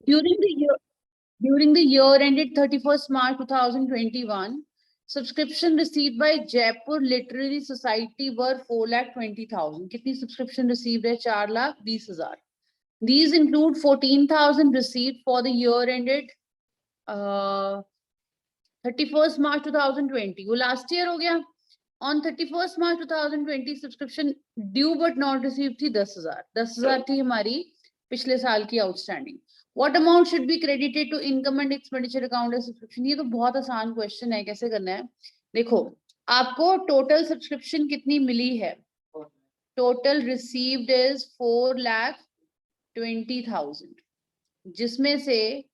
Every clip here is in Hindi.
During the year ended 31st March 2021, subscription received by Jaipur Literary Society were 4,20,000. कितनी subscription received है? 4,20,000. These include 14,000 received for the year ended 31st March 2020. वो last year हो गया. On 31st March 2020, subscription due but not received थी 10,000. 10,000 थी हमारी पिछले साल की outstanding. What amount should be credited to income and expenditure account as subscription? ये तो बहुत आसान क्वेश्चन है, कैसे करना है? देखो, आपको टोटल सब्सक्रिप्शन कितनी मिली है? टोटल रिसीव्ड इज 4,20,000, जिसमें से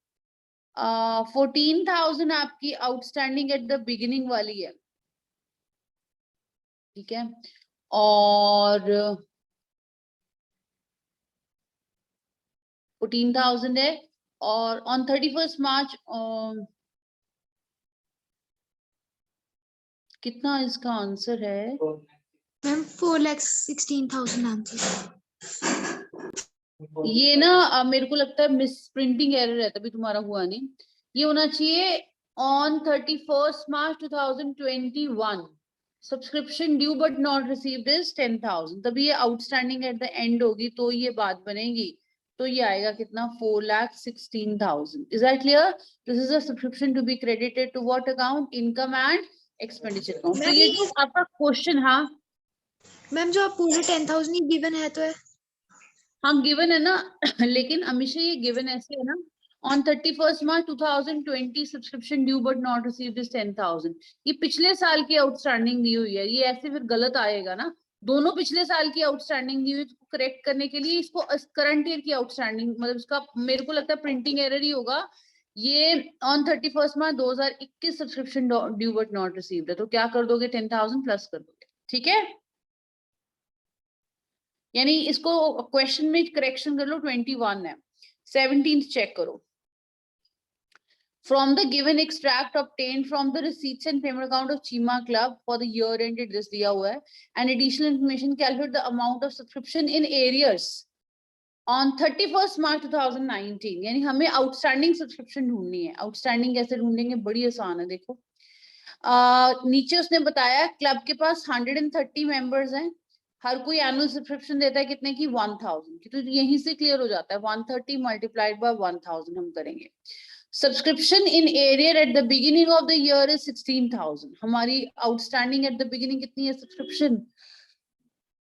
14,000 आपकी आउटस्टैंडिंग एट द बिगिनिंग वाली है, ठीक है, और 14,000 है, और ऑन 31st मार्च कितना इसका आंसर है? Ma'am 4,16,000 answer. ये ना मेरे को लगता है मिस प्रिंटिंग एरर है, तभी तुम्हारा हुआ नहीं। ये होना चाहिए on 31st March 2021 subscription due but not received is 10,000, तभी ये आउटस्टैंडिंग एट द एंड होगी, तो ये बात बनेगी, तो ये आएगा कितना? 4,16,000. Is that clear? This is a subscription to be credited to what account? Income and expenditure account. तो ये जो आपका क्वेश्चन, हाँ मैम जो आप पूरे 10,000 ही गिवन है तो है? हाँ गिवन है ना लेकिन अमीशा ये गिवन ऐसे है ना, on 31st March 2020 subscription due but not received is 10,000. ये पिछले साल की आउटस्टैंडिंग दी हुई है, ये ऐसे फिर गलत आएगा ना, दोनों पिछले साल की आउटस्टैंडिंग दी हुई, तो करेक्ट करने के लिए इसको करंट ईयर की आउटस्टैंडिंग, मतलब इसका मेरे को लगता है प्रिंटिंग एरर ही होगा। ये on 31st March 2021 subscription due but not received है, तो क्या कर दोगे? 10,000 प्लस कर दोगे, ठीक है, यानी इसको क्वेश्चन में करेक्शन कर लो, 21 है। 17th चेक करो। From the given extract obtained from the receipts and payment account of Chima Club for the year ended, this दिया हुआ है, and additional information, calculate the amount of subscription in arrears on 31st March 2019. यानी हमें आउटस्टैंडिंग सब्सक्रिप्शन ढूंढनी है। आउटस्टैंडिंग कैसे ढूंढेंगे? बड़ी आसान है, देखो नीचे उसने बताया क्लब के पास 130 मेंबर्स हैं, हर कोई एनुअल सब्सक्रिप्शन देता है कितने की? 1,000 की, तो यहीं से क्लियर हो जाता है, 130 मल्टीप्लाइड बाय 1,000 हम करेंगे। Subscription in arrear at the beginning of the year is 16,000. हमारी आउटस्टैंडिंग एट द बिगिनिंग कितनी है सब्सक्रिप्शन?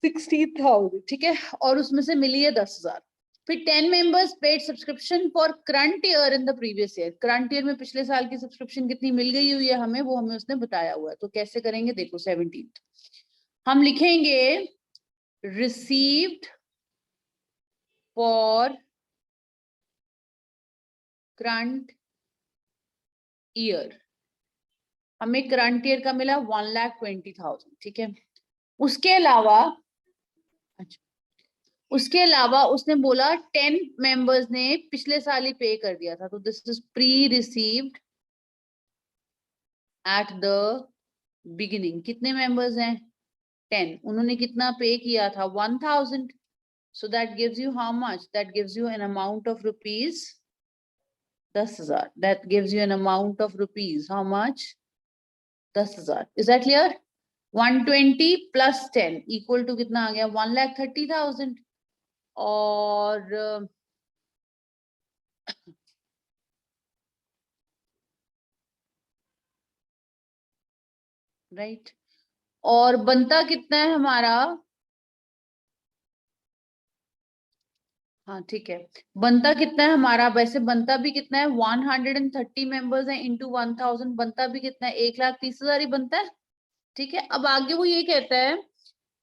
16,000, ठीक है, और उसमें से मिली है 10,000। फिर 10 members paid subscription for current year in the previous year. Current year में पिछले साल की सब्सक्रिप्शन कितनी मिल गई हुई है हमें, वो हमें उसने बताया हुआ है, तो कैसे करेंगे? देखो 17th हम लिखेंगे रिसीव्ड फॉर करंट ईयर, हमें करंट ईयर का मिला 1,20,000, ठीक है। उसके अलावा उसने बोला 10 मेंबर्स ने पिछले साल ही पे कर दिया था, तो this is pre received at the beginning. कितने मेंबर्स हैं? 10, उन्होंने कितना पे किया था? 1,000. So that gives you how much? That gives you an amount of rupees 10,000. That gives you an amount of rupees how much? 10,000. Is that clear? 120 plus 10 equal to कितना आ गया? 1,30,000. और राइट, और बनता कितना है हमारा? हाँ ठीक है, बनता कितना है हमारा? वैसे बनता भी कितना है? 130 मेंबर्स हैं इंटू 1,000, बनता भी कितना है? 1,30,000 ही बनता है, ठीक है। अब आगे वो ये कहता है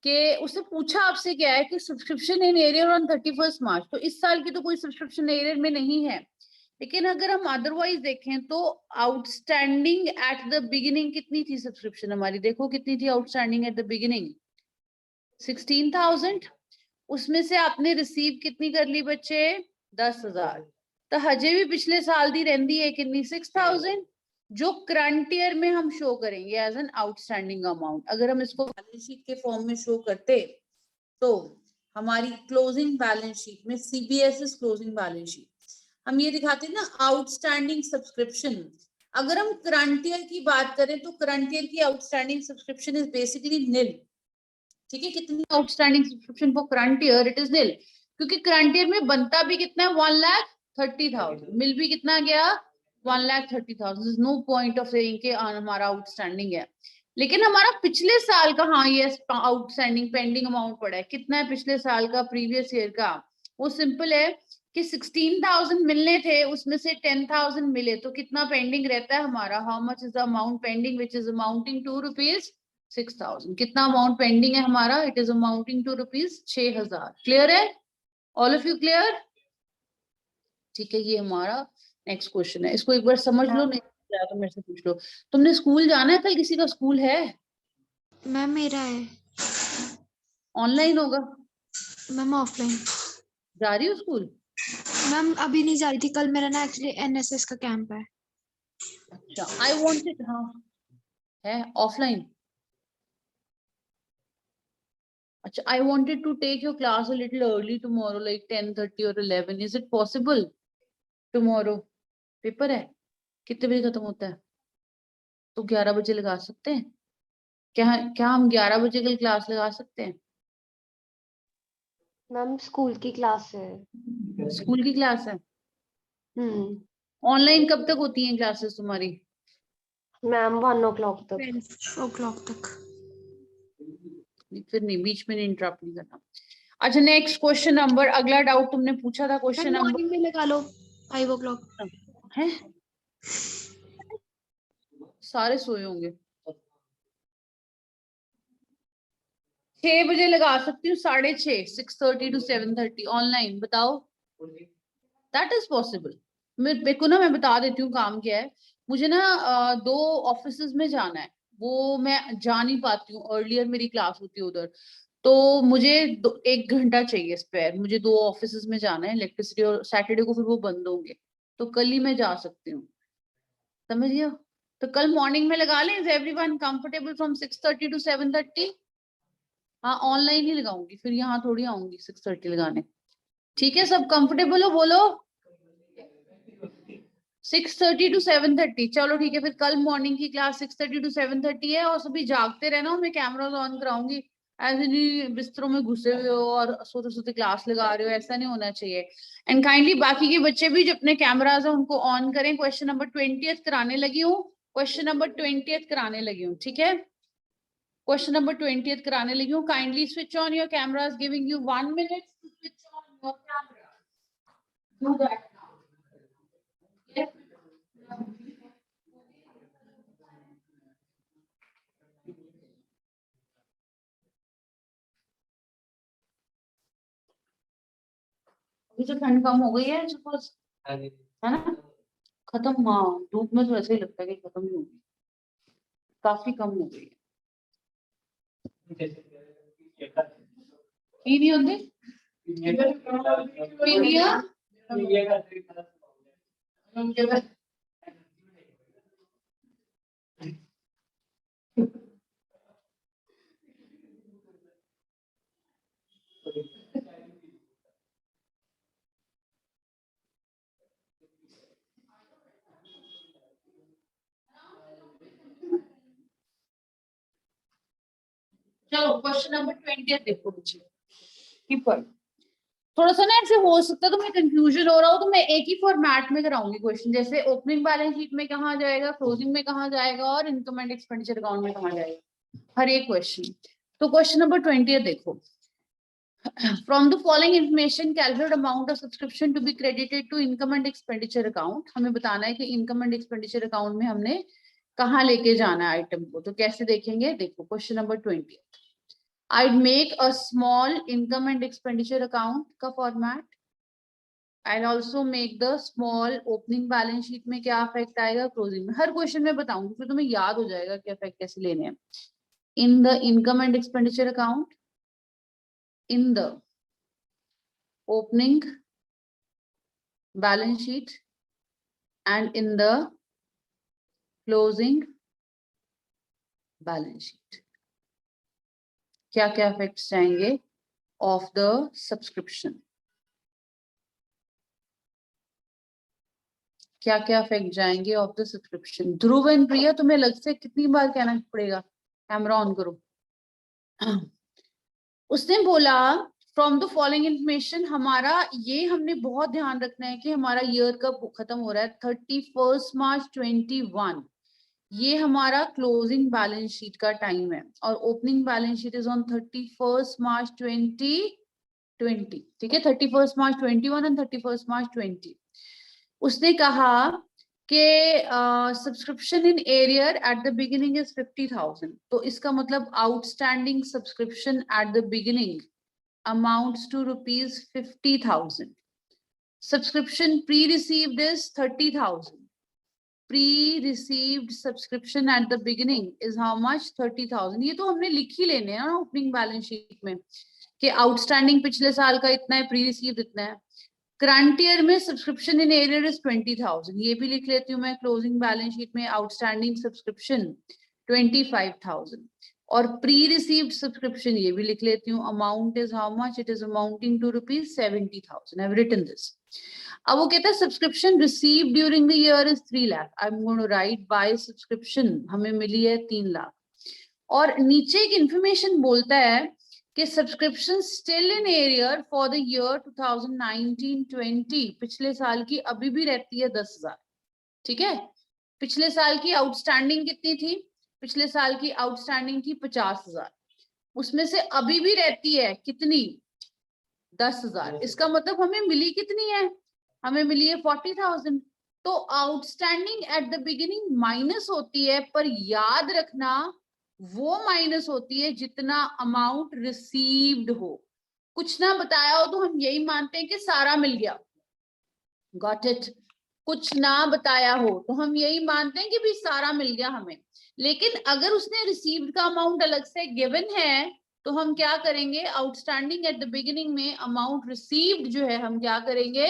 कि उसने पूछा आपसे क्या है कि subscription in arrear on 31st मार्च, तो इस साल की तो कोई सब्सक्रिप्शन एरियर में नहीं है, लेकिन अगर हम अदरवाइज देखें तो आउटस्टैंडिंग एट द बिगिनिंग कितनी थी सब्सक्रिप्शन हमारी? देखो कितनी थी आउटस्टैंडिंग एट द बिगिनिंग? 16,000। उसमें से आपने रिसीव कितनी कर ली बच्चे? 10,000। तो हजे भी पिछले साल दी रहती है कितनी? 6,000, जो करंट ईयर में हम शो करेंगे एज एन आउटस्टैंडिंग अमाउंट। अगर हम इसको बैलेंस शीट के फॉर्म में शो करते तो हमारी क्लोजिंग बैलेंस शीट में, सीबीएसएस क्लोजिंग बैलेंस शीट, हम ये दिखाते हैं ना आउटस्टैंडिंग सब्सक्रिप्शन। अगर हम करंट ईयर की बात करें तो करंट ईयर की आउटस्टैंडिंग सब्सक्रिप्शन इज बेसिकली निल। ठीक है, कितनी outstanding subscription for current year, it is निल, क्योंकि करंट ईयर में बनता भी कितना है 1,30,000, मिल भी कितना गया 1,30,000। नो पॉइंट ऑफ सेइंग के हमारा आउटस्टैंडिंग है। लेकिन हमारा पिछले साल का, हाँ ये आउटस्टैंडिंग पेंडिंग अमाउंट पड़ा है, कितना है पिछले साल का, प्रीवियस ईयर का, वो सिंपल है कि 16,000 मिलने थे, उसमें से 10,000 मिले, तो कितना पेंडिंग रहता है हमारा, how much is the amount pending, which is amounting to ₹6,000। कितना अमाउंट पेंडिंग है हमारा, it is amounting to ₹6,000। Clear है, ऑल ऑफ यू क्लियर? ठीक है, ये हमारा नेक्स्ट क्वेश्चन है, इसको एक बार समझ लो, नहीं समझ तो मेरे से पूछ लो। तुमने स्कूल जाना है कल, किसी का स्कूल है? मैम मेरा है। ऑनलाइन होगा? Ma'am offline. जा रही हो स्कूल? मैम अभी नहीं जा रही थी, कल मेरा ना एक्चुअली एनएसएस का कैंप है। अच्छा, आई वांटेड, हाँ है ऑफलाइन। अच्छा, I wanted to take your class a little early tomorrow, like 10:30 or 11. Is it possible tomorrow? Paper है, कितने बजे खत्म होता है? तो 11 बजे लगा सकते हैं क्या? क्या हम 11 बजे कल क्लास लगा सकते हैं? मैम स्कूल की क्लास है। स्कूल की क्लास है? हम्म। ऑनलाइन कब तक होती हैं क्लासेस तुम्हारी? मैम 1 o'clock तक। 12 o'clock तक। फिर नहीं, बीच में इंटरप्ट नहीं करना। अच्छा, नेक्स्ट क्वेश्चन नंबर, अगला डाउट तुमने पूछा था, क्वेश्चन मैम नंबर मॉर्निंग में लगा लो 5 o'clock। है, सारे सोए होंगे। 6 बजे लगा सकती हूँ, 6:30, 6:30 to 7:30 ऑनलाइन, बताओ दैट इज पॉसिबल? मेरे को ना, मैं बता देती हूँ काम क्या है। मुझे ना 2 ऑफिसेज में जाना है, वो मैं जा नहीं पाती हूँ, अर्लियर मेरी क्लास होती है उधर, तो मुझे 1 घंटा चाहिए स्पेयर, मुझे 2 ऑफिसेज में जाना है इलेक्ट्रिसिटी, और सैटरडे को फिर वो बंद होंगे, तो कल ही मैं जा सकती हूँ, समझ गया? तो कल मॉर्निंग में लगा लें, is everyone comfortable from 6:30 to 7:30? हाँ ऑनलाइन ही लगाऊंगी, फिर यहाँ थोड़ी आऊंगी 6:30 लगाने। ठीक है, सब कंफर्टेबल हो, बोलो 6:30 to 7:30। चलो ठीक है, फिर कल मॉर्निंग की क्लास 6:30 to 7:30 है, और सभी जागते रहना, मैं कैमरा ऑन कराऊंगी, ऐसे नहीं बिस्तरों में घुसे हुए हो और सोते सोते क्लास लगा रहे हो, ऐसा नहीं होना चाहिए। एंड काइंडली बाकी के बच्चे भी जो अपने कैमराज है उनको ऑन करें। क्वेश्चन नंबर 20 कराने लगी हूँ, क्वेश्चन नंबर 20 कराने लगी हूँ, ठीक है? क्वेश्चन नंबर 20 कराने लगी हूँ। Kindly switch on your cameras, giving you 1 minute to switch on your camera. Do that now. Yes. अभी तो ठंड कम हो गई है सपोज, है ना? खत्म, हाँ धूप में तो ऐसे ही लगता है कि खत्म ही होगी, काफी कम हो गई है। की नहीं होती की दिया चलो क्वेश्चन नंबर 20 देखो मुझे, कीपर थोड़ा सा ना ऐसे हो सकता है तो मैं कंफ्यूजन हो रहा हो, तो मैं एक ही फॉर्मेट में कराऊंगी क्वेश्चन, जैसे ओपनिंग बैलेंस शीट में कहाँ जाएगा, क्लोजिंग में कहाँ जाएगा, और इनकम एंड एक्सपेंडिचर अकाउंट में कहाँ जाएगा, हर एक क्वेश्चन। तो क्वेश्चन नंबर 20 देखो, from the following information calculate amount of subscription to be credited to income and expenditure account। हमें बताना है कि इनकम एंड एक्सपेंडिचर अकाउंट में हमने कहाँ लेके जाना है आइटम को, तो कैसे देखेंगे, देखो question number 20, I'd make a small income and expenditure account का format, I'll also make the small opening balance sheet में क्या इफेक्ट आएगा, क्लोजिंग में, हर क्वेश्चन में बताऊंगी, फिर तुम्हें याद हो जाएगा कि इफेक्ट कैसे लेने हैं। In the income and expenditure account, in the opening balance sheet and in the closing balance sheet क्या क्या इफेक्ट्स आएंगे of the subscription। क्या क्या इफेक्ट जाएंगे of the subscription. Dhruv and Priya, तुम्हें अलग से कितनी बार कहना पड़ेगा? कैमरा ऑन करो। उसने बोला फ्रॉम द फॉलोइंग इंफॉर्मेशन, हमारा ये हमने बहुत ध्यान रखना है कि हमारा ईयर कब खत्म हो रहा है, 31 मार्च 21। ये हमारा क्लोजिंग बैलेंस शीट का टाइम है और opening balance sheet is on 31 मार्च 2020। ठीक है, 31 मार्च 21 एंड 31 मार्च 20। उसने कहा कि subscription in arrear at the beginning is 50,000। तो इसका मतलब outstanding subscription at the beginning amounts to rupees 50,000। Subscription pre received is 30,000। pre-received subscription at the beginning is how much? 30,000। ये तो हमने लिख ही लेने हैं ना ओपनिंग बैलेंस शीट में कि आउटस्टैंडिंग पिछले साल का इतना है, प्री रिसीव्ड इतना है। करंट ईयर में सब्सक्रिप्शन इन एरियर इज 20,000, ये भी लिख लेती हूँ मैं क्लोजिंग बैलेंस शीट में। आउटस्टैंडिंग सब्सक्रिप्शन 25,000 और प्री रिसीव्ड सब्सक्रिप्शन ये भी लिख लेती हूँ। Amount is how much? It is amounting to rupees 70,000। I have written this. अब वो कहता है subscription receive during the year is 3 lakh. I am going to write by subscription हमें मिली है 3 लाख। और नीचे एक इंफॉर्मेशन बोलता है कि subscription still in arrear for the year 2019-20 पिछले साल की अभी भी रहती है 10,000। ठीक है, पिछले साल की आउटस्टैंडिंग कितनी थी? पिछले साल की आउटस्टैंडिंग थी 50,000, उसमें से अभी भी रहती है कितनी? 10,000। इसका मतलब हमें मिली कितनी है? हमें मिली है 40,000। तो outstanding at the beginning minus होती है, पर याद रखना वो माइनस होती है जितना अमाउंट रिसीव्ड हो। कुछ ना बताया हो तो हम यही मानते हैं कि सारा मिल गया। Got it? कुछ ना बताया हो तो हम यही मानते हैं कि भी सारा मिल गया हमें। लेकिन अगर उसने रिसीव्ड का अमाउंट अलग से गिवन है तो हम क्या करेंगे? आउटस्टैंडिंग एट द बिगिनिंग में अमाउंट रिसीव्ड जो है हम क्या करेंगे?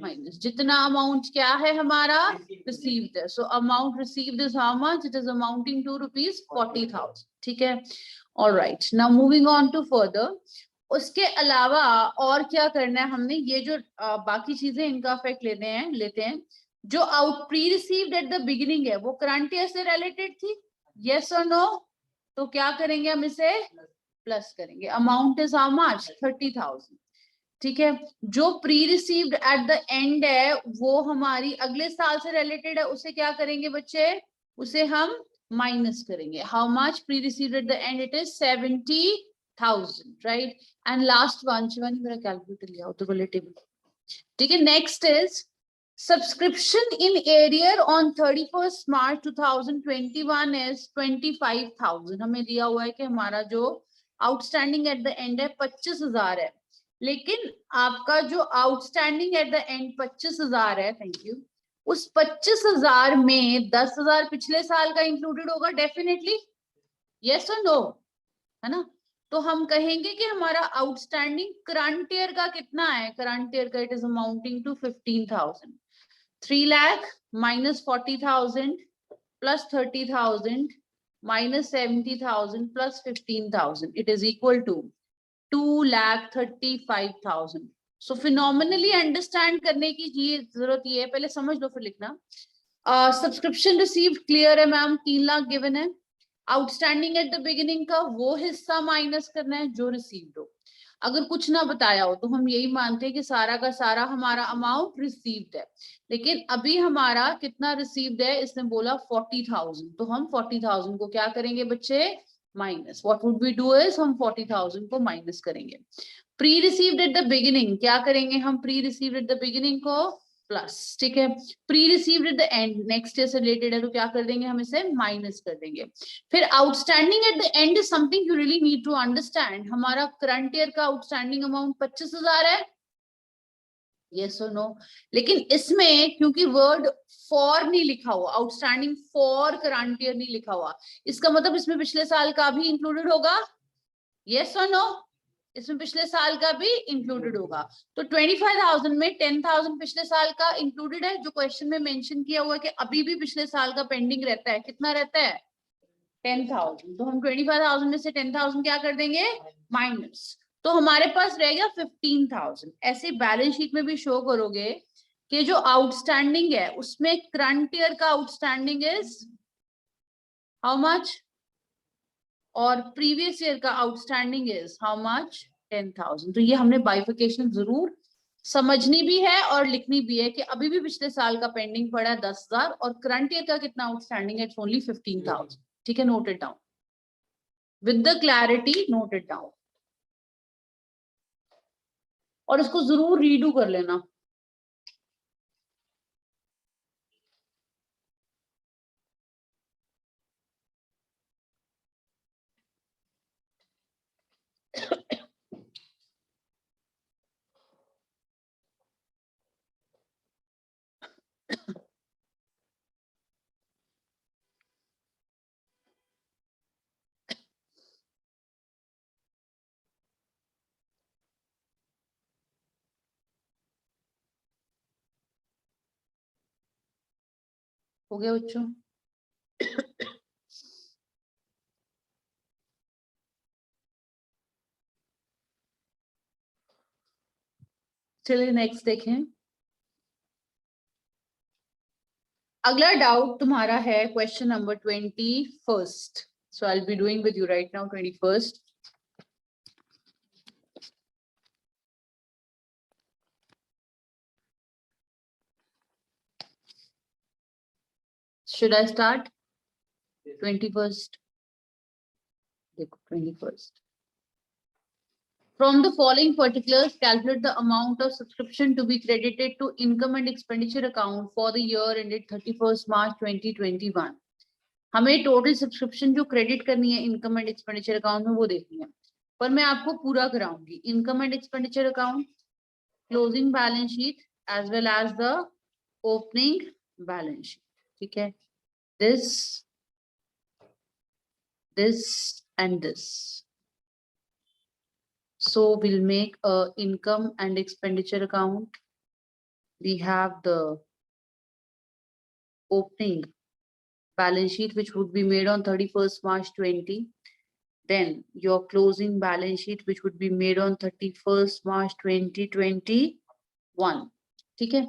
माइनस जितना अमाउंट क्या है हमारा रिसीव्ड है। So amount received is how much? It is amounting to rupees 40,000। ठीक है, alright, now moving on to further. उसके अलावा और क्या करना है हमने? ये जो बाकी चीजें इनका इफेक्ट लेते हैं। जो out pre received at the beginning है वो करंट ईयर से रिलेटेड थी, यस और नो? तो क्या करेंगे हम? इसे प्लस करेंगे। Amount is how much? 30,000। ठीक है, जो pre received at the and है वो हमारी अगले साल से रिलेटेड है, उसे क्या करेंगे बच्चे? उसे हम माइनस करेंगे। How much pre received at the and? It is 70,000, right? And last one, Shivani मेरा कैलकुलेटर लिया तो रिलेटिव। ठीक है, next is subscription in arrear on 31 March 2021 is 25,000। हमें दिया हुआ है कि हमारा जो आउटस्टैंडिंग एट द एंड है 25,000 है, लेकिन आपका जो आउटस्टैंडिंग एट द एंड 25,000 है, थैंक यू, उस 25,000 में 10,000 पिछले साल का इंक्लूडेड होगा डेफिनेटली, यस और नो? है ना? तो हम कहेंगे कि हमारा आउटस्टैंडिंग करंट ईयर का कितना है? करंट ईयर का it is amounting to 15,000। 3 lakh minus 40,000 plus 30,000 minus 70,000 plus 15,000 it is equal to 2,35,000। So phenomenally understand करने की ये जरूरत ये है, पहले समझ लो फिर लिखना। सब्सक्रिप्शन रिसीव्ड क्लियर है मैम, 3 लाख गिवन है। आउटस्टैंडिंग एट द बिगिनिंग का वो हिस्सा माइनस करना है जो रिसीव्ड हो। अगर कुछ ना बताया हो तो हम यही मानते हैं कि सारा का सारा हमारा अमाउंट रिसीव्ड है। लेकिन अभी हमारा कितना रिसीव्ड है? इसने बोला 40,000, तो हम 40,000 को क्या करेंगे बच्चे? Minus. What would we do is हम 40,000 को माइनस करेंगे। Pre received at the beginning क्या करेंगे हम? Pre received at the beginning को प्लस। ठीक है, pre received at the end next year से रिलेटेड है तो क्या कर देंगे हम? इसे माइनस कर देंगे। फिर outstanding at the end is something you really need to understand. हमारा करंट ईयर का आउटस्टैंडिंग अमाउंट 25,000 है, यस और नो? लेकिन इसमें क्योंकि वर्ड फॉर नहीं लिखा हुआ, आउटस्टैंडिंग फॉर करंट ईयर नहीं लिखा हुआ, इसका मतलब इसमें पिछले साल का भी इंक्लूडेड होगा, यस और नो? इसमें पिछले साल का भी इंक्लूडेड होगा। तो 25,000 में 10,000 पिछले साल का इंक्लूडेड है, जो क्वेश्चन में मेंशन किया हुआ है कि अभी भी पिछले साल का पेंडिंग रहता है। कितना रहता है? 10,000। तो हम 25,000 में से 10,000 क्या कर देंगे? माइनस। तो हमारे पास रहेगा 15,000। ऐसे बैलेंस शीट में भी शो करोगे कि जो आउटस्टैंडिंग है उसमें करंट ईयर का आउटस्टैंडिंग इज हाउ मच और प्रीवियस ईयर का आउटस्टैंडिंग इज हाउ मच 10,000। तो ये हमने बाइफिकेशन जरूर समझनी भी है और लिखनी भी है कि अभी भी पिछले साल का पेंडिंग पड़ा है 10,000 और करंट ईयर का कितना आउटस्टैंडिंग है, इट्स ओनली 15,000। ठीक है, note it down with the clarity, note it down और इसको जरूर रीडू कर लेना। हो गया बच्चों? चलिए नेक्स्ट देखें। अगला डाउट तुम्हारा है question number 21st। So I will be doing with you right now 21st। Should I start? 21st. देखो 21st. From the following particulars, calculate the amount of subscription to be credited to income and expenditure account for the year ended 31st March 2021. हमें टोटल सब्सक्रिप्शन जो क्रेडिट करनी है इनकम एंड एक्सपेंडिचर अकाउंट में वो देखनी है, पर मैं आपको पूरा कराऊंगी। Income and expenditure account, closing balance sheet as well as the opening balance sheet. ठीक है, this and this. So we'll make a income and expenditure account. We have the opening balance sheet which would be made on 31st March 20. Then your closing balance sheet which would be made on 31st March 2021. ठीक है,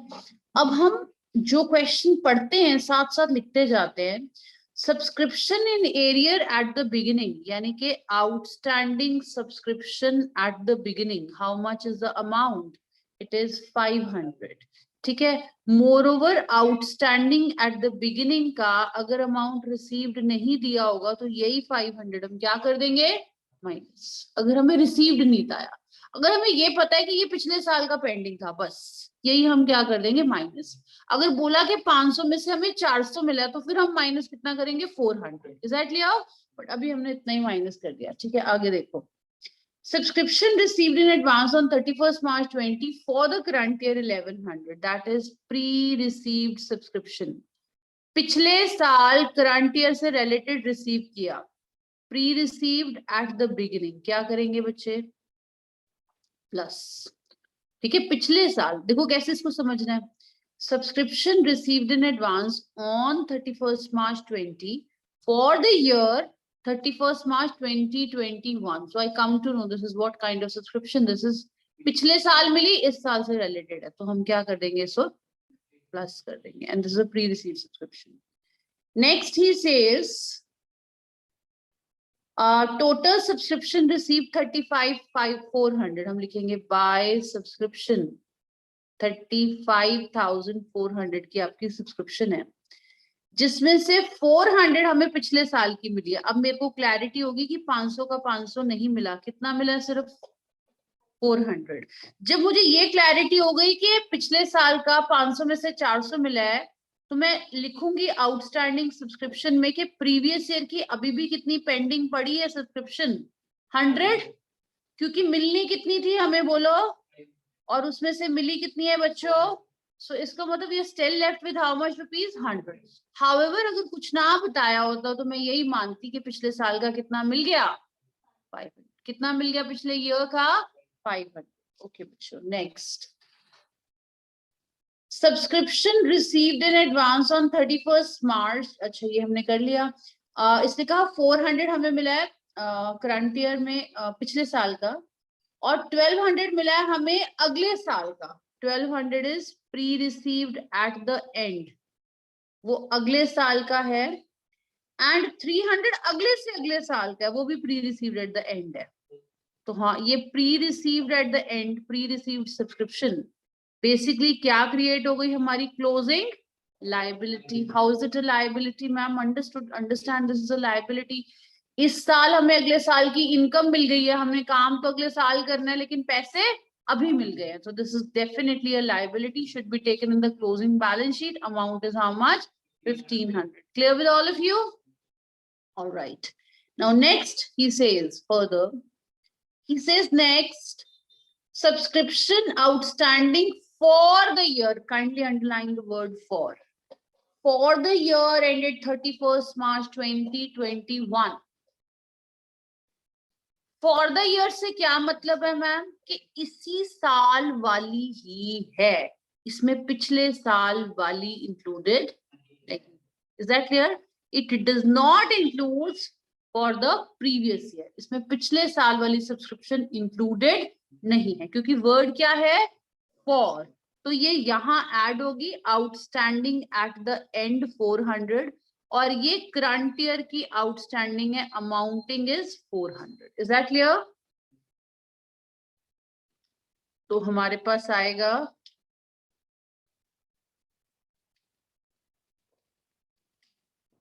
अब हम जो क्वेश्चन पढ़ते हैं साथ साथ लिखते जाते हैं। Subscription in arrear at the beginning, यानी कि outstanding subscription at the beginning, how much is the amount? It is 500। ठीक है, more over outstanding at the beginning का अगर अमाउंट रिसीव्ड नहीं दिया होगा तो यही 500 हम क्या कर देंगे? माइनस। अगर हमें रिसीव्ड नहीं था, अगर हमें ये पता है कि ये पिछले साल का पेंडिंग था, बस यही हम क्या कर देंगे? माइनस। अगर बोला कि 500 में से हमें 400 मिला तो फिर हम माइनस कितना करेंगे? 400। एग्जैक्टली आओ, बट अभी हमने इतना ही माइनस कर दिया। ठीक है, आगे देखो। Subscription received in advance on 31st March 20 for the current year 1100, that is pre-received subscription. पिछले साल करंट ईयर से रिलेटेड रिसीव किया, pre received at the beginning, क्या करेंगे बच्चे? प्लस। ठीक है, पिछले साल देखो कैसे इसको समझना है। Subscription received in advance on 31st March 20 for the year 31st March 2021. So I come to know this is what kind of subscription this is. पिछले साल मिली, इस साल से रिलेटेड है, तो हम क्या कर देंगे? इसको प्लस कर देंगे, and this is a pre-received subscription. Next he says total subscription received 35,400, हम लिखेंगे by subscription 35,400 की आपकी सब्सक्रिप्शन है, जिसमें से 400 हमें पिछले साल की मिली है। अब मेरे को क्लैरिटी होगी कि 500 का 500 नहीं मिला, कितना मिला? सिर्फ 400। जब मुझे ये क्लैरिटी हो गई कि पिछले साल का 500 में से 400 मिला है, तो मैं लिखूंगी आउटस्टैंडिंग सब्सक्रिप्शन में कि प्रीवियस ईयर की अभी भी कितनी पेंडिंग पड़ी है सब्सक्रिप्शन? 100, क्योंकि मिलनी कितनी थी हमें बोलो, और उसमें से मिली कितनी है बच्चों? सो इसका मतलब ये still left with how much rupees? 100। However अगर कुछ ना बताया होता तो मैं यही मानती कि पिछले साल का कितना मिल गया? 500। कितना मिल गया पिछले ईयर का? 500। ओके बच्चों, next. Subscription received in advance on 31st मार्च, अच्छा ये हमने कर लिया। इसने कहा 400 हमें मिला है करंट ईयर में, पिछले साल का, और 1200 मिला है हमें अगले साल का। 1200 is pre received at the and, वो अगले साल का है, एंड 300 अगले से अगले साल का है, वो भी pre received at the and है। तो हाँ, ये pre received at the end, pre received subscription basically क्या क्रिएट हो गई हमारी, closing liability. How is it a liability ma'am? Understand, this is a liability. इस साल हमें अगले साल की इनकम मिल गई है, हमने काम तो अगले साल करना है लेकिन पैसे अभी मिल गए हैं, so this is definitely a liability, should be taken in the closing balance sheet. Amount is how much? 1500. Clear with all of you? All right, now next he says further, he says next, subscription outstanding for the year, kindly underline the word for the year ended 31st March 2021. For the year से क्या मतलब है मैम, कि इसी साल वाली ही है, इसमें पिछले साल वाली इंक्लूडेड नहीं। Is that clear? It does not include for the previous year, इसमें पिछले साल वाली सब्सक्रिप्शन इंक्लूडेड नहीं है, क्योंकि वर्ड क्या है, फॉर। तो ये यहाँ ऐड होगी, आउटस्टैंडिंग एट द एंड 400, और ये करंट ईयर की आउटस्टैंडिंग है, amounting is 400। Is that clear? तो हमारे पास आएगा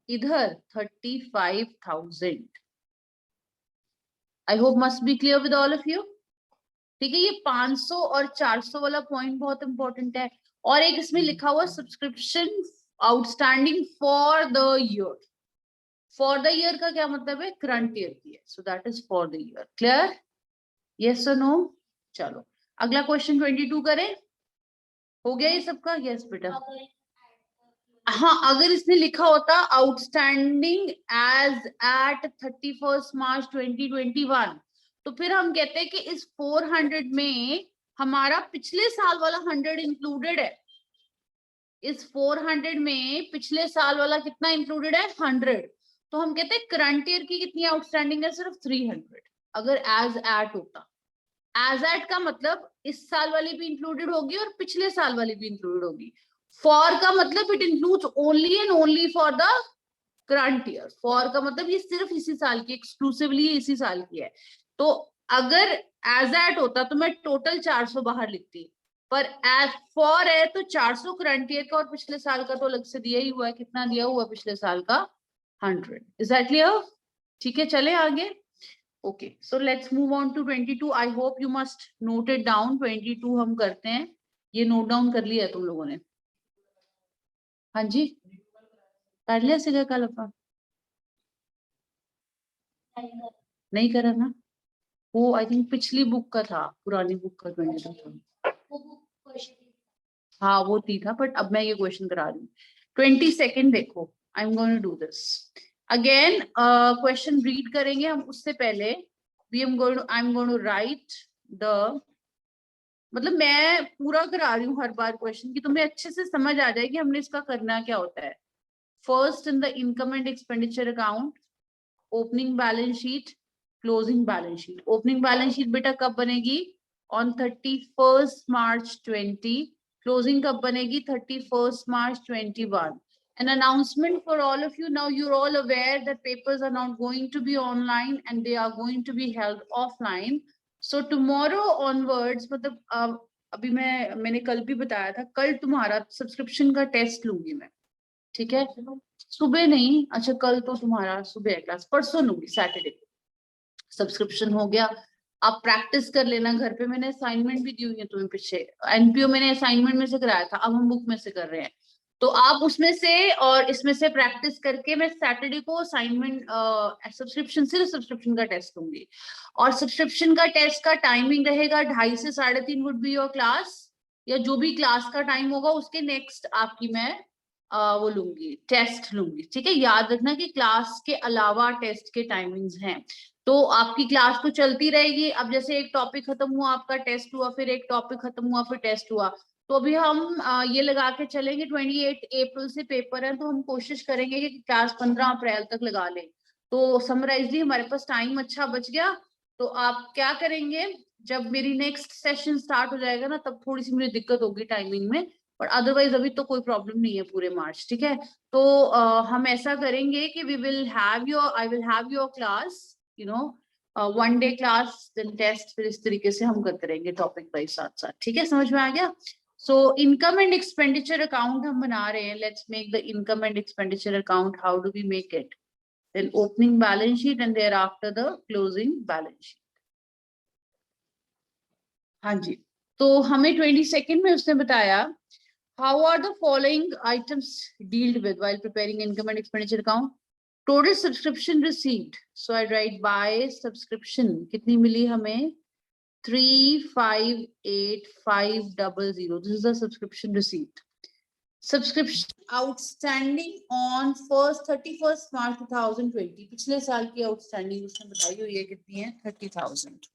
इधर 35,000। I hope must be clear with all of you. ठीक है, ये 500 और 400 वाला पॉइंट बहुत इंपॉर्टेंट है। और एक इसमें लिखा हुआ subscription outstanding for the year. For the year का क्या मतलब है, करंट ईयर की है, so that is for the year. Clear? Yes और नो? चलो अगला क्वेश्चन 22 करें। हो गया ये सबका? यस बेटा। हाँ, अगर इसने लिखा होता आउटस्टैंडिंग एज एट 31st मार्च 2021, तो फिर हम कहते हैं कि इस 400 में हमारा पिछले साल वाला 100 इंक्लूडेड है। इस 400 में पिछले साल वाला कितना इंक्लूडेड है, 100। तो हम कहते हैं करंट ईयर की कितनी आउटस्टैंडिंग है, सिर्फ 300। अगर एज एट होता, एज एट का मतलब इस साल वाली भी इंक्लूडेड होगी और पिछले साल वाली भी इंक्लूडेड होगी। फॉर का मतलब it includes only and only for the current year. For का मतलब ये सिर्फ इसी साल की, एक्सक्लूसिवली इसी साल की है। तो अगर एज एट होता तो मैं टोटल 400 बाहर लिखती, पर एज फॉर है तो 400 करंट ईयर का और पिछले साल का तो अलग से दिया ही हुआ है। कितना दिया हुआ है पिछले साल का? 100। Is that clear? ठीक है, चले आगे। Okay, so let's move on to 22। I hope you must note it down. 22 हम करते हैं, ये नोट डाउन कर लिया है तुम लोगों ने? हाँ जी, कर लिया सीधा कल अपन? नहीं करा ना? वो आई थिंक पिछली बुक का था, पुरानी बुक का 22 था। हाँ वो थी था, बट अब मैं ये क्वेश्चन करा रही हूँ। 22 देखो, I am going to do this again. Question read करेंगे हम, उससे पहले I am going to write the, मतलब मैं पूरा करा रही हूँ हर बार क्वेश्चन की, तुम्हें अच्छे से समझ आ जाए कि हमने इसका करना क्या होता है। First in the income and expenditure account, opening balance sheet, closing balance sheet. Opening balance sheet बेटा कब बनेगी? On 31st March 20। क्लोजिंग कब बनेगी? 31st March 21। An announcement for all of you. Now you're all aware that papers are not going to be online and they are going to be held offline. So tomorrow onwards, मतलब अभी मैंने कल भी बताया था, कल तुम्हारा सब्सक्रिप्शन का टेस्ट लूंगी मैं। ठीक है, सुबह नहीं, अच्छा कल तो तुम्हारा सुबह है क्लास, परसों लूंगी सैटरडे को। सब्सक्रिप्शन हो गया, आप प्रैक्टिस कर लेना घर पे। मैंने असाइनमेंट भी दी हुई है तुम्हें पीछे, एनपीओ मैंने असाइनमेंट में से कराया था, अब हम बुक में से कर रहे हैं। तो आप उसमें से और इसमें से प्रैक्टिस करके मैं सैटरडे को असाइनमेंट सब्सक्रिप्शन, सिर्फ सब्सक्रिप्शन का टेस्ट लूंगी। और सब्सक्रिप्शन का टेस्ट का टाइमिंग रहेगा 2:30 से 3:30 वुड बी योर क्लास, या जो भी क्लास का टाइम होगा उसके नेक्स्ट आपकी मैं वो लूंगी, टेस्ट लूंगी। ठीक है, याद रखना कि क्लास के अलावा टेस्ट के टाइमिंग्स हैं। तो आपकी क्लास तो चलती रहेगी। अब जैसे एक टॉपिक खत्म हुआ, आपका टेस्ट हुआ, फिर एक टॉपिक खत्म हुआ, फिर टेस्ट हुआ। तो अभी हम ये लगा के चलेंगे 28 अप्रैल से पेपर है, तो हम कोशिश करेंगे कि क्लास 15 अप्रैल तक लगा लें। तो समराइजली हमारे पास टाइम अच्छा बच गया। तो आप क्या करेंगे, जब मेरी नेक्स्ट सेशन स्टार्ट हो जाएगा ना, तब थोड़ी सी मुझे दिक्कत होगी टाइमिंग में, और अदरवाइज अभी तो कोई प्रॉब्लम नहीं है पूरे मार्च, ठीक है। तो हम ऐसा करेंगे कि we will have your, I will have your class, you know, 1 day class then test, फिर इस तरीके से हम करते रहेंगे टॉपिक वाइज साथ साथ, ठीक है, समझ में आ गया। So income and expenditure account हम बना रहे हैं, let's make the income and expenditure account, how do we make it, then opening balance sheet and thereafter the closing balance sheet. हाँ जी, तो हमें 22nd में उसने बताया, how are the following items dealt with while preparing income and expenditure account? Total subscription received, so I write by subscription, कितनी मिली हमें, 358,500, this is the subscription receipt. Subscription outstanding on 31st March 2020, पिछले साल की outstanding उसने बताई हुई है कितनी है, 30,000.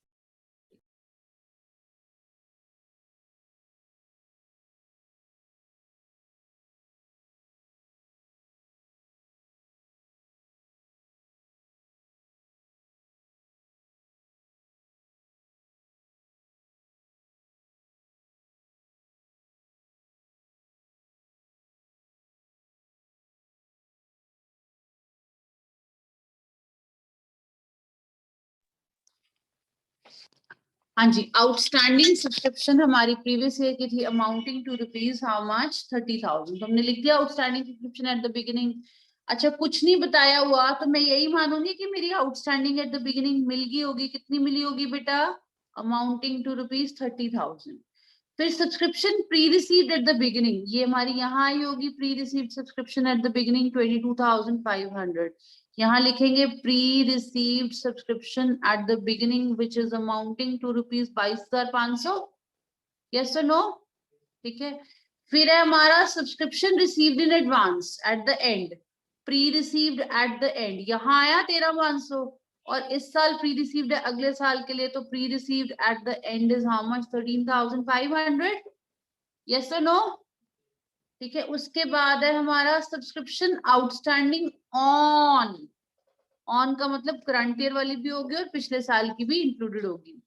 हाँ जी, आउटस्टैंडिंग सब्सक्रिप्शन हमारी प्रीवियस ईयर की थी, amounting to rupees how much, 30,000. तो हमने लिख दिया outstanding subscription at the beginning. अच्छा, कुछ नहीं बताया हुआ तो मैं यही मानूंगी कि मेरी आउटस्टैंडिंग एट द बिगिनिंग मिल गई होगी. कितनी मिली होगी बेटा, अमाउंटिंग टू रुपीज 30,000. फिर subscription pre received at the beginning, ये हमारी यहाँ आई होगी, pre received subscription at the beginning 22,500. यहाँ लिखेंगे pre received subscription at the beginning which is amounting to rupees 22,500. Yes और नो, ठीक है. फिर है हमारा subscription received in advance at the end, pre received at the end, यहाँ आया 13,500, और इस साल प्री रिसीव्ड है अगले साल के लिए, तो pre received at the end is how much, 13,500. Yes और नो, ठीक है. उसके बाद है हमारा सब्सक्रिप्शन आउटस्टैंडिंग ऑन, ऑन का मतलब करंट ईयर वाली भी होगी और पिछले साल की भी इंक्लूडेड होगी.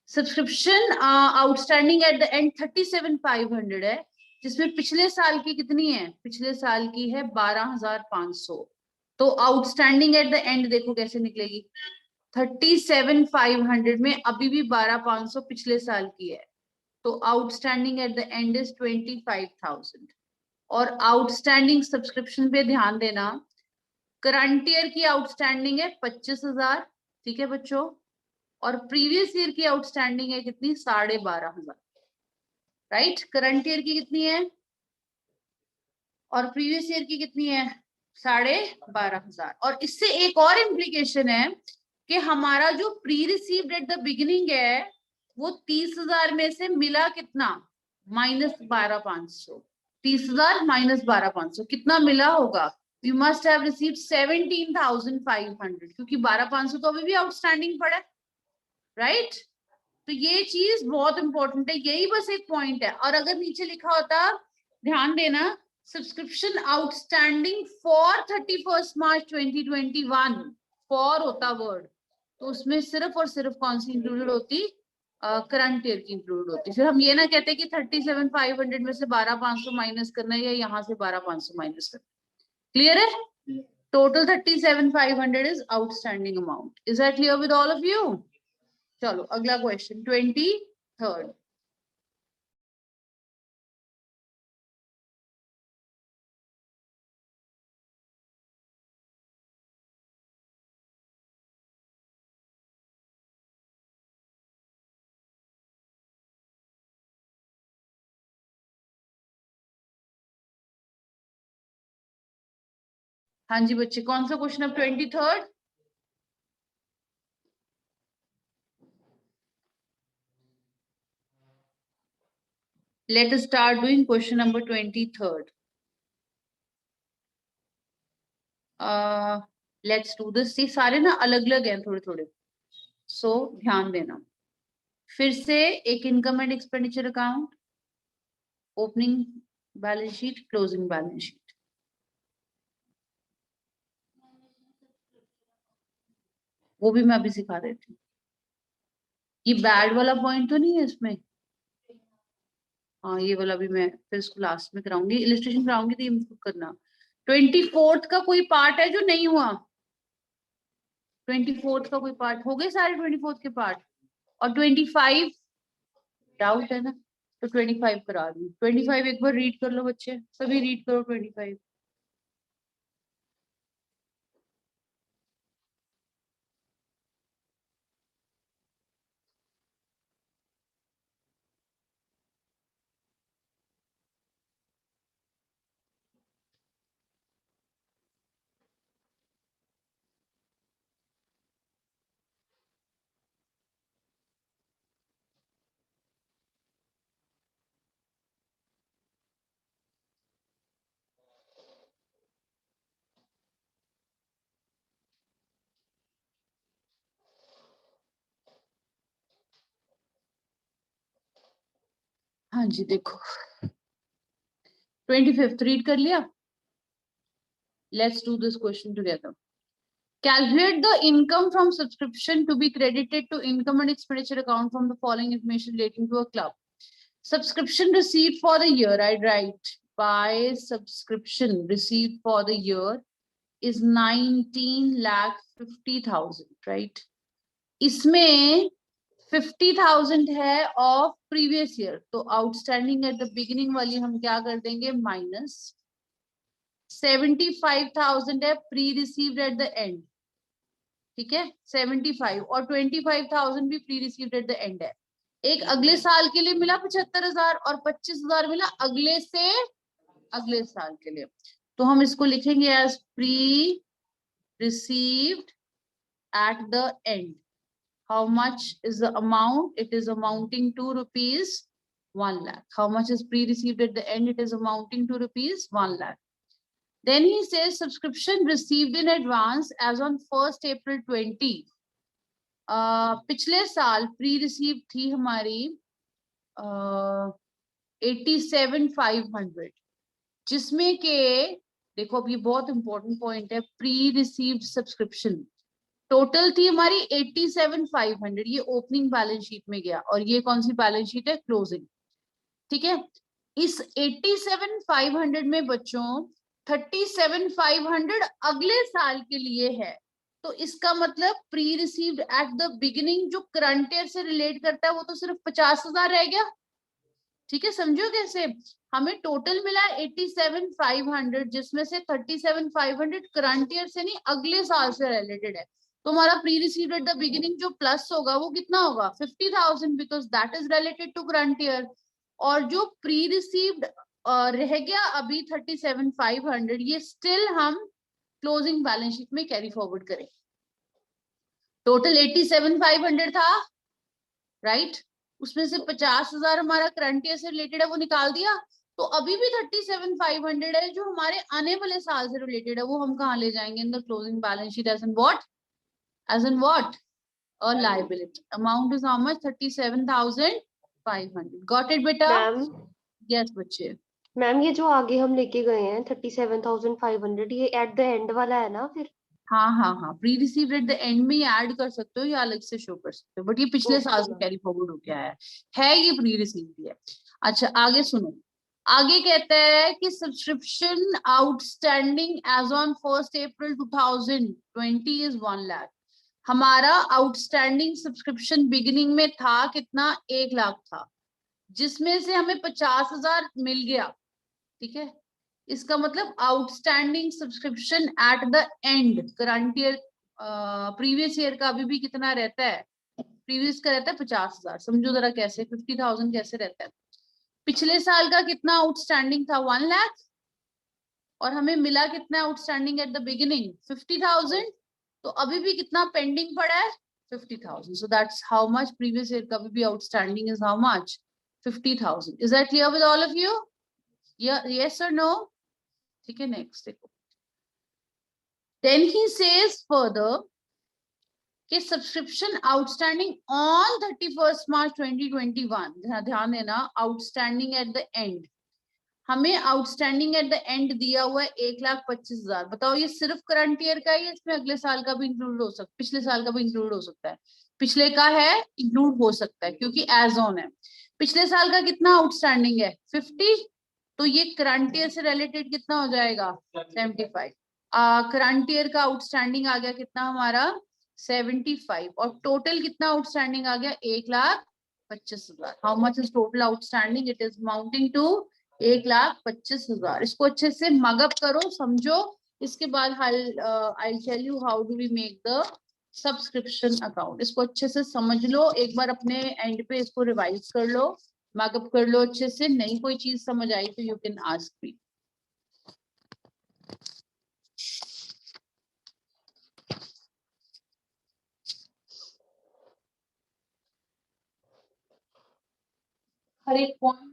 Subscription outstanding at the and 37,500 है, जिसमें पिछले साल की कितनी है, पिछले साल की है 12,500. तो आउटस्टैंडिंग एट द एंड देखो कैसे निकलेगी, 37,500 में अभी भी 12,500 पिछले साल की है, तो outstanding at the end is 25,000. और आउटस्टैंडिंग सब्सक्रिप्शन पे ध्यान देना, करंट ईयर की आउटस्टैंडिंग है 25,000, ठीक है बच्चों, और प्रीवियस ईयर की आउटस्टैंडिंग है कितनी, 12,500. राइट, करंट ईयर की कितनी है और प्रीवियस ईयर की कितनी है, 12,500. और इससे एक और इम्प्लीकेशन है कि हमारा जो pre received at the beginning है वो 30,000 में से मिला कितना, -12,500. 30,000 -12,500 कितना मिला होगा, वी मस्ट हैव रिसीव्ड 17,500, क्योंकि 12,500 तो अभी भी आउटस्टैंडिंग पड़ा है. राइट, तो ये चीज बहुत इंपॉर्टेंट है, यही बस एक पॉइंट है. और अगर नीचे लिखा होता, ध्यान देना, subscription outstanding for 31st March 2021, for होता वर्ड, तो उसमें सिर्फ और सिर्फ कौन सी इंक्लूडेड होती, करंट ईयर की इंक्लूड होती. फिर हम ये ना कहते कि 37,500 में से 12,500 माइनस करना है या यहाँ से 12,500 माइनस करना. क्लियर है, total 37,500 is outstanding amount. Is that clear with all of you? चलो अगला क्वेश्चन 23rd. हाँ जी बच्चे, कौन सा क्वेश्चन अब 23rd? Let us start doing question number 23rd. Let's do this. ये सारे ना अलग अलग हैं थोड़े थोड़े, सो ध्यान देना. फिर से एक income and expenditure account, opening balance sheet, closing balance sheet. वो भी मैं अभी सिखा देती हूँ. ये बैड वाला पॉइंट तो नहीं है इसमें, हाँ ये वाला भी मैं फिर इसको लास्ट में कराऊंगी, इलिस्ट्रेशन कराऊंगी तो ये मत करना। 24th का कोई पार्ट है जो नहीं हुआ? 24th का कोई पार्ट हो गए सारे 24th के पार्ट? और 25 डाउट है ना, तो 25 करा दूं। 25 एक बार रीड कर लो बच्चे, सभी रीड करो 25। हाँ जी देखो 25th रीड कर लिया। Let's do this question together. Calculate the income from subscription to be credited to income and expenditure account from the following information relating to a club. Subscription received for the year, I write by subscription received for the year is 19,50,000, right? इसमें 50,000 है ऑफ प्रीवियस ईयर, तो आउटस्टैंडिंग एट द बिगिनिंग वाली हम क्या कर देंगे माइनस। 75,000 है pre received at the and, ठीक है 75, और 25,000 भी pre received at the and है। एक अगले साल के लिए मिला 75,000 और 25,000 मिला अगले से अगले साल के लिए, तो हम इसको लिखेंगे as pre received at the end. How much is the amount? It is amounting to rupees 1 lakh. How much is pre-received at the end? It is amounting to rupees 1 lakh. Then he says subscription received in advance as on 1st April 20. पिछले साल pre-received थी हमारी 87,500, जिसमें के देखो अब ये बहुत इंपॉर्टेंट पॉइंट है, pre-received subscription टोटल थी हमारी 87,500, ये ओपनिंग बैलेंस शीट में गया, और ये कौन सी बैलेंस शीट है क्लोजिंग, ठीक है। इस 87,500 में बच्चों 37,500 अगले साल के लिए है, तो इसका मतलब pre received at the beginning जो करंट ईयर से रिलेट करता है वो तो सिर्फ 50,000 रह गया, ठीक है। समझो कैसे, हमें टोटल मिला 87,500 जिसमें से 37,500 करंट ईयर से नहीं अगले साल से रिलेटेड है, तो हमारा pre received at the beginning जो प्लस होगा वो कितना होगा 50,000, because that is related to current year. और जो प्री रिसीव्ड रह गया अभी 37,500, ये स्टिल हम क्लोजिंग बैलेंस शीट में कैरी फॉरवर्ड करें। टोटल 87,500 था, राइट उसमें से 50,000 हमारा करंट ईयर से रिलेटेड है वो निकाल दिया, तो अभी भी 37,500 है जो हमारे आने वाले साल से रिलेटेड है, वो हम कहाँ ले जाएंगे in the closing balance sheet as in what, as in what, a liability. Amount is how much, 37,500. got it beta? Ma'am yes बच्चे। मैम ये जो आगे हम लेके गए हैं 37,500 ये एट द एंड वाला है ना फिर? हाँ हाँ हाँ, pre received at the and में ऐड कर सकते हो या अलग से शो कर सकते हो, बट ये पिछले साल से कैरी फॉरवर्ड हो गया है ये प्री रिसीव्ड है। अच्छा आगे सुनो, आगे कहता है कि subscription outstanding as on 1st April 2020 इज 1 लाख। हमारा आउटस्टैंडिंग सब्सक्रिप्शन बिगिनिंग में था कितना, 1 लाख था, जिसमें से हमें 50,000 मिल गया, ठीक है। इसका मतलब outstanding subscription at the and current year previous year का अभी भी कितना रहता है, प्रीवियस का रहता है 50,000। समझो जरा कैसे 50,000 कैसे रहता है, पिछले साल का कितना आउटस्टैंडिंग था 1 लाख, और हमें मिला कितना आउटस्टैंडिंग एट द बिगिनिंग 50,000, तो अभी भी कितना पेंडिंग पड़ा है 50,000। so that's how much previous year का भी outstanding is how much 50,000। is that clear with all of you? yeah, yes or no? ठीक है next देखो, then he says further कि subscription outstanding on 31st March 2021, ध्यान देना आउटस्टैंडिंग एट द एंड, हमें आउटस्टैंडिंग एट द एंड दिया हुआ है 1,25,000। बताओ ये सिर्फ करंट ईयर का है या इसमें अगले साल का भी इंक्लूड हो सकता है, पिछले साल का भी इंक्लूड हो सकता है, पिछले का है इंक्लूड हो सकता है क्योंकि एज ऑन है। पिछले साल का कितना आउटस्टैंडिंग है 50, तो ये करंट ईयर से रिलेटेड कितना हो जाएगा 75। करंट ईयर का आउटस्टैंडिंग आ गया कितना हमारा 75, और टोटल कितना आउटस्टैंडिंग आ गया 1,25,000। How much is total outstanding? It is amounting to 1,25,000। इसको अच्छे से मगअप करो, समझो। इसके बाद I tell you how do we make the subscription account. इसको अच्छे से समझ लो, एक बार अपने एंड पे इसको रिवाइज कर लो, मार्कअप कर लो अच्छे से। नहीं कोई चीज समझ आई तो यू कैन आस्क मी। हर एक पॉइंट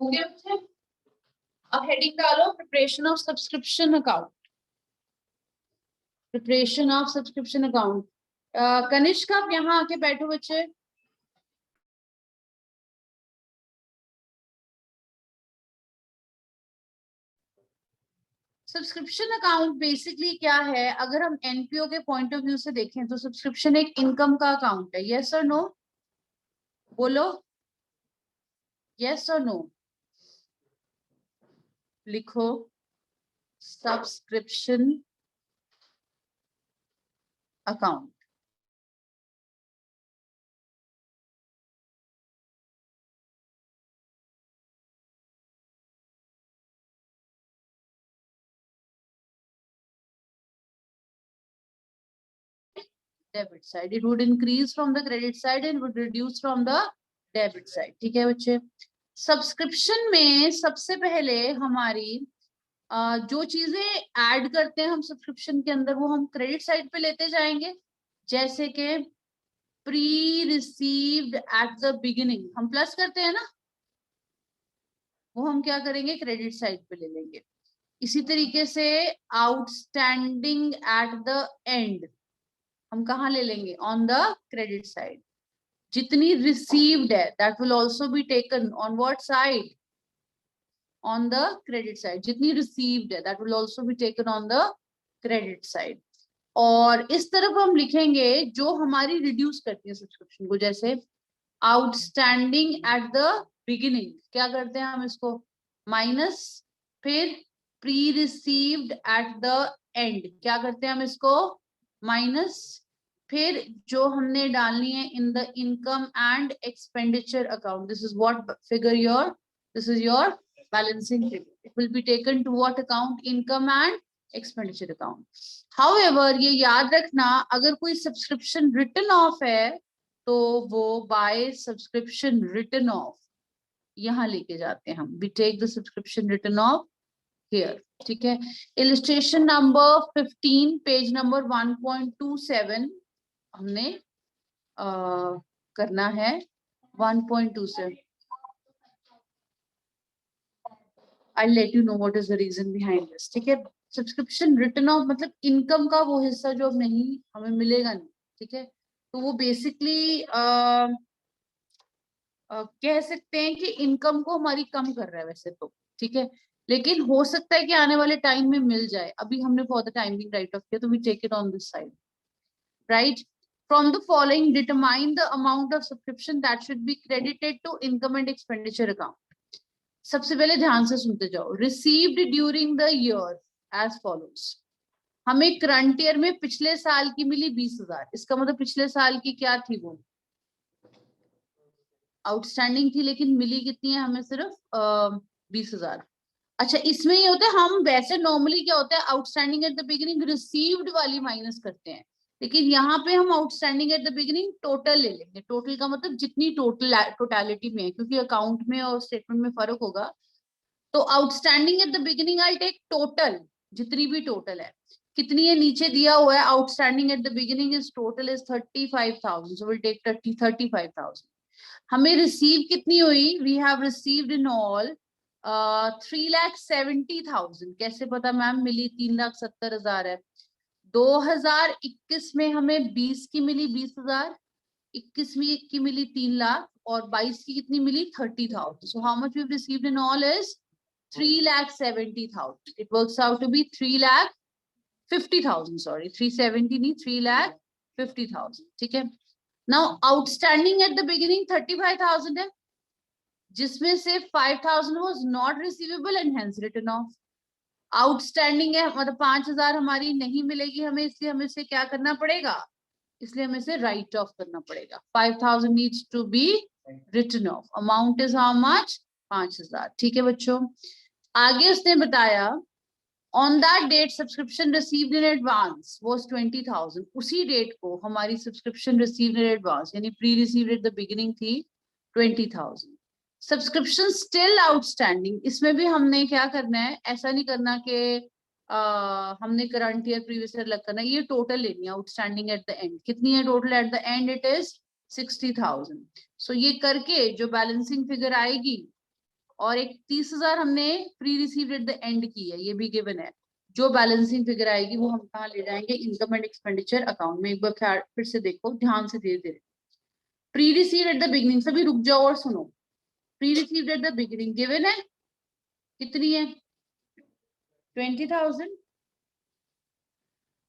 हो गया बच्चे? अब हेडिंग डालो preparation of subscription account. Preparation of subscription account. Kanishk आप यहाँ आके बैठो बच्चे। सब्सक्रिप्शन अकाउंट बेसिकली क्या है? अगर हम एनपीओ के पॉइंट ऑफ व्यू से देखें तो सब्सक्रिप्शन एक इनकम का अकाउंट है। यस और नो? बोलो यस और नो। लिखो subscription account. Debit side, it would increase from the credit side and would reduce from the debit side. ठीक है बच्चे? सब्सक्रिप्शन में सबसे पहले हमारी जो चीजें ऐड करते हैं हम सब्सक्रिप्शन के अंदर, वो हम क्रेडिट साइड पे लेते जाएंगे। जैसे कि pre received at the beginning हम प्लस करते हैं ना, वो हम क्या करेंगे क्रेडिट साइड पे ले लेंगे। इसी तरीके से आउटस्टैंडिंग एट द एंड हम कहाँ ले लेंगे? On the credit side. जितनी रिसीव्ड है that will also be taken on what side? On the credit side. जितनी रिसीव्ड है that will also be taken on the credit side. और इस तरफ हम लिखेंगे जो हमारी रिड्यूस करती है सब्सक्रिप्शन को। जैसे आउटस्टैंडिंग एट द बिगिनिंग, क्या करते हैं हम इसको? माइनस, फिर pre received at the and, क्या करते हैं हम इसको? माइनस, फिर जो हमने डालनी है in the income and expenditure account. This is what figure your, this is your balancing figure. It will be taken to what account? Income and expenditure account. However ये याद रखना, अगर कोई सब्सक्रिप्शन रिटन ऑफ है तो वो बाय सब्सक्रिप्शन रिटन ऑफ यहाँ लेके जाते हैं हम। We take the subscription written off here. ठीक है? इलिस्ट्रेशन नंबर 15 पेज नंबर 1.27 हमने करना है। 1.27 I let you know what is the reason behind this. ठीक है? सब्सक्रिप्शन रिटन ऑफ मतलब इनकम का वो हिस्सा जो अब नहीं हमें मिलेगा नहीं। ठीक है? तो वो बेसिकली कह सकते हैं कि इनकम को हमारी कम कर रहा है वैसे तो। ठीक है? लेकिन हो सकता है कि आने वाले टाइम में मिल जाए। अभी हमने for the time being write off किया, तो we take it on this side. Right? From the following determine the amount of subscription that should be credited to income and expenditure account. सबसे पहले ध्यान से सुनते जाओ। Received during the year as follows. हमें करंट ईयर में पिछले साल की मिली 20,000। इसका मतलब पिछले साल की क्या थी वो? आउटस्टैंडिंग थी लेकिन मिली कितनी है हमें, सिर्फ 20,000। अच्छा, इसमें ये होता है, हम वैसे नॉर्मली क्या होता है, outstanding at the beginning received वाली माइनस करते हैं, लेकिन यहाँ पे हम outstanding at the beginning total ले लेंगे। टोटल का मतलब जितनी टोटलिटी में है, क्योंकि अकाउंट में और स्टेटमेंट में फर्क होगा। तो outstanding at the beginning I take total, जितनी भी टोटल है। कितनी है नीचे दिया हुआ है, outstanding at the beginning is total is 35,000, so will take 35,000। हमें रिसीव कितनी हुई, we have received in all 3,70,000। कैसे पता मैम, मिली 3,70,000 है। 2021 में हमें 20 की मिली 20,000, 21 में की मिली 3 लाख, और 22 की कितनी मिली 30,000। So how much we received in all is 3,70,000। It works out to be 3,50,000, sorry 370 नहीं, 3,50,000। ठीक है। Now outstanding at the beginning 35,000 है, जिसमें से 5,000 was not receivable and hence written off. Outstanding है, मतलब 5,000 हमारी नहीं मिलेगी हमें, इसलिए हमें से क्या करना पड़ेगा, इसलिए हमें से राइट ऑफ करना पड़ेगा। 5,000 needs to be written off. Amount is how much, 5,000। ठीक है बच्चों। आगे उसने बताया, on that date subscription received in advance was 20,000। उसी डेट को हमारी सब्सक्रिप्शन रिसीव्ड इन एडवांस यानी pre received at the beginning थी 20,000। सब्सक्रिप्शन स्टिल आउटस्टैंडिंग, इसमें भी हमने क्या करना है, ऐसा नहीं करना कि हमने करंट ईयर प्रीवियस ईयर अलग करना है, ये टोटल लेनी है आउटस्टैंडिंग एट द एंड। कितनी है total eight the and, it is 60,000। सो ये करके जो बैलेंसिंग फिगर आएगी, और एक 30,000 हमने pre received at the and की है, ये भी गिवन है। जो बैलेंसिंग फिगर आएगी वो हम कहाँ ले जाएंगे, इनकम एंड एक्सपेंडिचर अकाउंट में। एक बार फिर से देखो ध्यान से, धीरे धीरे। Pre received at the beginning, सभी रुक जाओ और सुनो। Pre received at the beginning given है, कितनी है 20,000।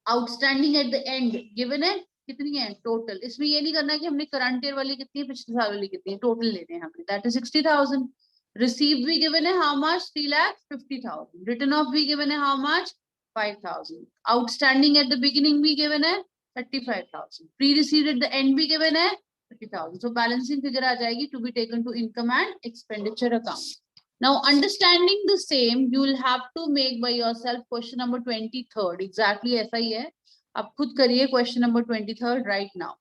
Outstanding at the and given है, कितनी है टोटल। इसमें ये नहीं करना कि हमने करंट ईयर वाली कितनी है, पिछले साल वाली कितनी है, टोटल लेते हैं हमने, दैट इज 60,000। रिसीव्ड भी गिवन है हाउ मच, 3,50,000। रिटर्न ऑफ भी गिवन है how much, 5,000। Outstanding at the beginning भी गिवन है 35,000। Pre received at the end भी गिवन है 30,000। सो बैलेंसिंग फिगर आ जाएगी to be taken to income and expenditure account. Now, understanding the same, you will have to make by yourself question number 23rd. Exactly ऐसा ही है, आप खुद करिए question number 23rd right now.